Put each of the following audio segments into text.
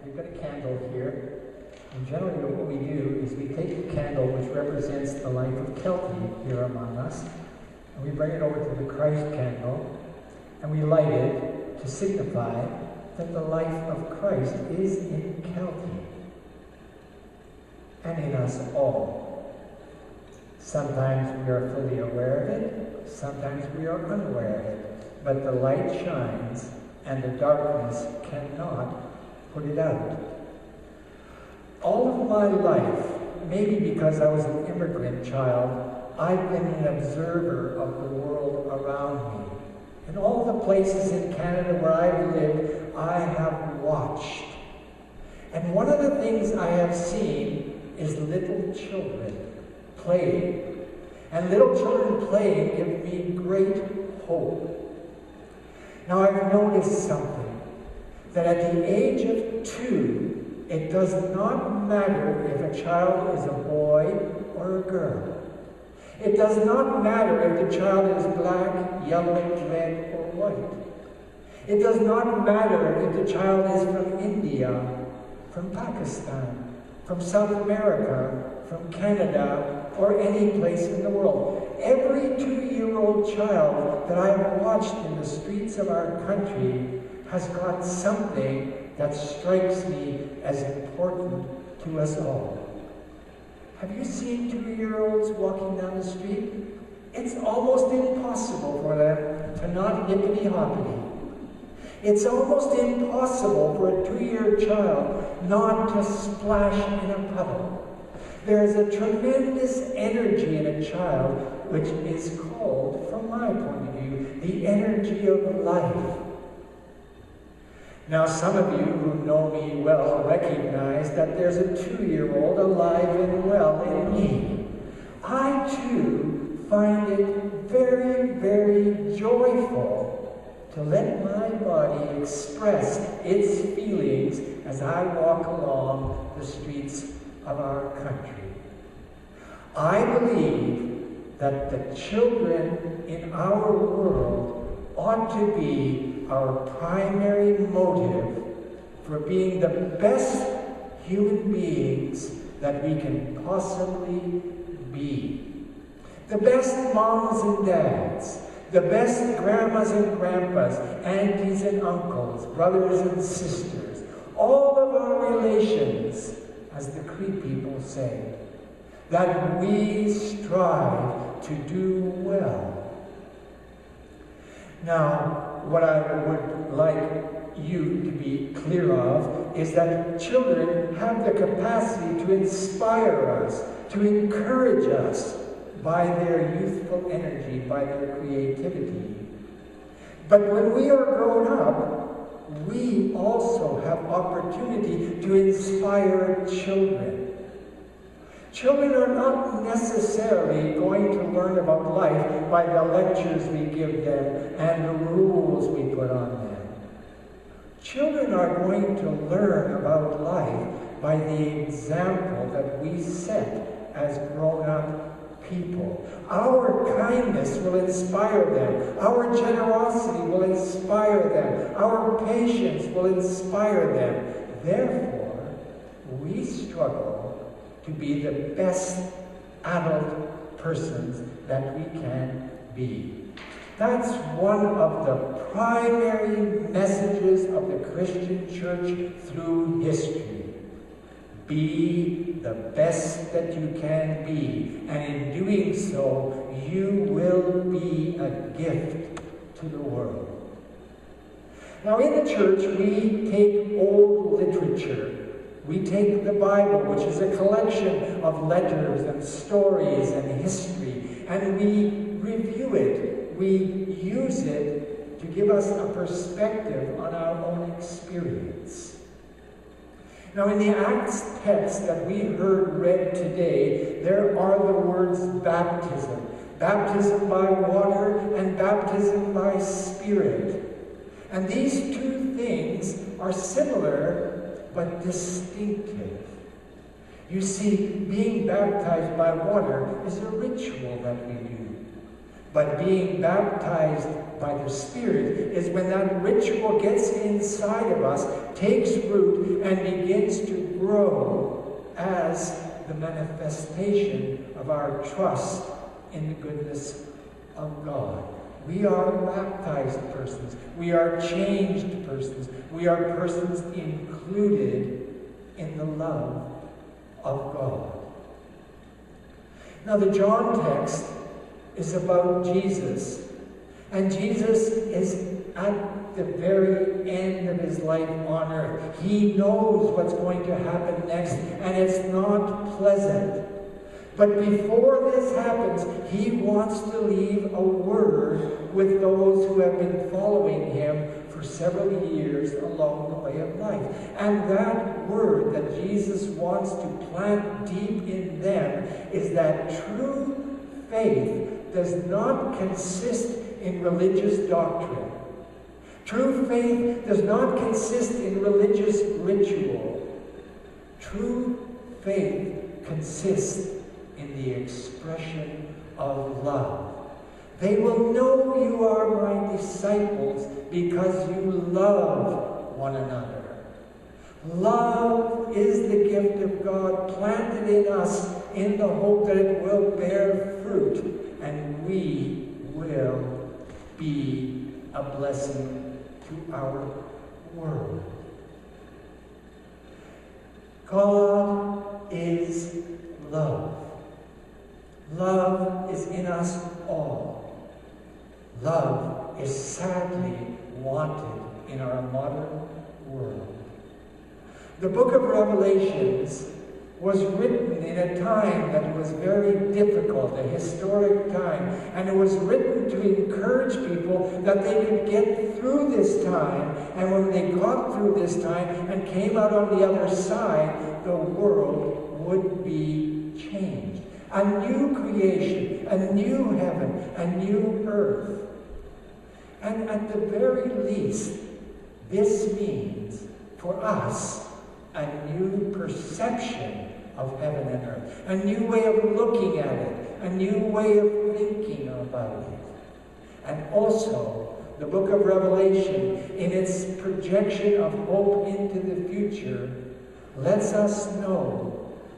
we've got a candle here. And generally what we do is we take the candle which represents the life of Kelty here among us, and we bring it over to the Christ candle, and we light it to signify that the life of Christ is in Kelty and in us all. Sometimes we are fully aware of it, sometimes we are unaware of it, but the light shines and the darkness cannot put it out. All of my life, maybe because I was an immigrant child, I've been an observer of the world around me. In all the places in Canada where I've lived, I have watched. And one of the things I have seen is little children playing. And little children playing give me great hope. Now I've noticed something, that at the age of 2, it does not matter if a child is a boy or a girl. It does not matter if the child is black, yellow, red, or white. It does not matter if the child is from India, from Pakistan, from South America, from Canada, or any place in the world. Every 2-year-old child that I have watched in the streets of our country has got something that strikes me as important to us all. Have you seen 2-year-olds walking down the street? It's almost impossible for them to not hippity-hoppity. It's almost impossible for a 2-year child not to splash in a puddle. There is a tremendous energy in a child which is called, from my point of view, the energy of life. Now, some of you who know me well recognize that there's a 2-year-old alive and well in me. I, too, find it very, very joyful to let my body express its feelings as I walk along the streets of our country. I believe that the children in our world ought to be our primary motive for being the best human beings that we can possibly be. The best moms and dads, the best grandmas and grandpas, aunties and uncles, brothers and sisters, all of our relations, as the Cree people say, that we strive to do well. Now, what I would like you to be clear of is that children have the capacity to inspire us, to encourage us by their youthful energy, by their creativity. But when we are grown up, we also have opportunity to inspire children. Children are not necessarily going to learn about life by the lectures we give them and the rules we put on them. Children are going to learn about life by the example that we set as grown-up people. Our kindness will inspire them. Our generosity will inspire them. Our patience will inspire them. Therefore, we struggle to be the best adult persons that we can be. That's one of the primary messages of the Christian church through history. Be the best that you can be, and in doing so, you will be a gift to the world. Now, in the church, we take old literature. We take the Bible, which is a collection of letters and stories and history, and we review it. We use it to give us a perspective on our own experience. Now, in the Acts text that we heard read today, there are the words baptism. Baptism by water and baptism by spirit. And these two things are similar but distinctive. You see, being baptized by water is a ritual that we do. But being baptized by the Spirit is when that ritual gets inside of us, takes root, and begins to grow as the manifestation of our trust in the goodness of God. We are baptized persons. We are changed persons. We are persons included in the love of God. Now, the John text is about Jesus. And Jesus is at the very end of his life on earth. He knows what's going to happen next, and it's not pleasant. But before this happens, he wants to leave a word with those who have been following him for several years along the way of life. And that word that Jesus wants to plant deep in them is that true faith does not consist in religious doctrine. True faith does not consist in religious ritual. True faith consists in the expression of love. They will know you are my disciples because you love one another. Love is the gift of God planted in us in the hope that it will bear fruit, and we will be a blessing to our world. God is love. Love is in us all. Love is sadly wanted in our modern world. The book of Revelations was written in a time that was very difficult, a historic time, and it was written to encourage people that they could get through this time, and when they got through this time and came out on the other side, the world would be changed. A new creation, a new heaven, a new earth. And at the very least, this means for us a new perception of heaven and earth, a new way of looking at it, a new way of thinking about it. And also, the book of Revelation, in its projection of hope into the future, lets us know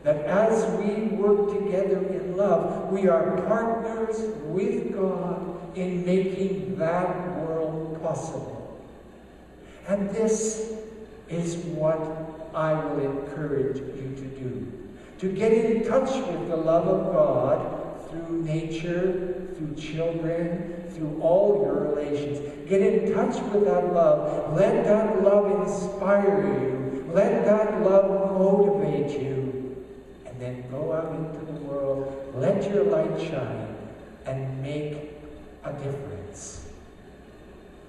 that as we work together in love, we are partners with God in making that world possible. And this is what I will encourage you to do. To get in touch with the love of God through nature, through children, through all your relations. Get in touch with that love. Let that love inspire you. Let that love motivate you. And then go out into the world, let your light shine, and make a difference.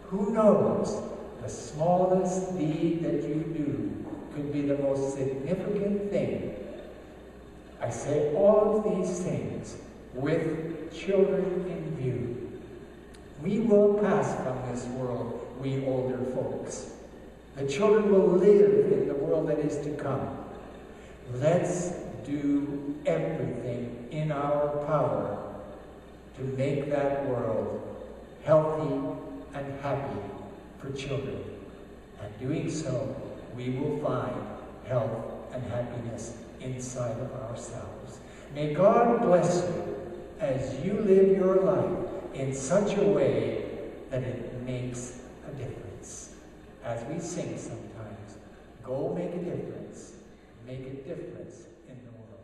Who knows? The smallest deed that you do could be the most significant thing. I say all of these things with children in view. We will pass from this world, we older folks. The children will live in the world that is to come. Let's do everything in our power to make that world healthy and happy for children. And doing so, we will find health and happiness inside of ourselves. May God bless you as you live your life in such a way that it makes a difference. As we sing sometimes, go make a difference. Make a difference in the world.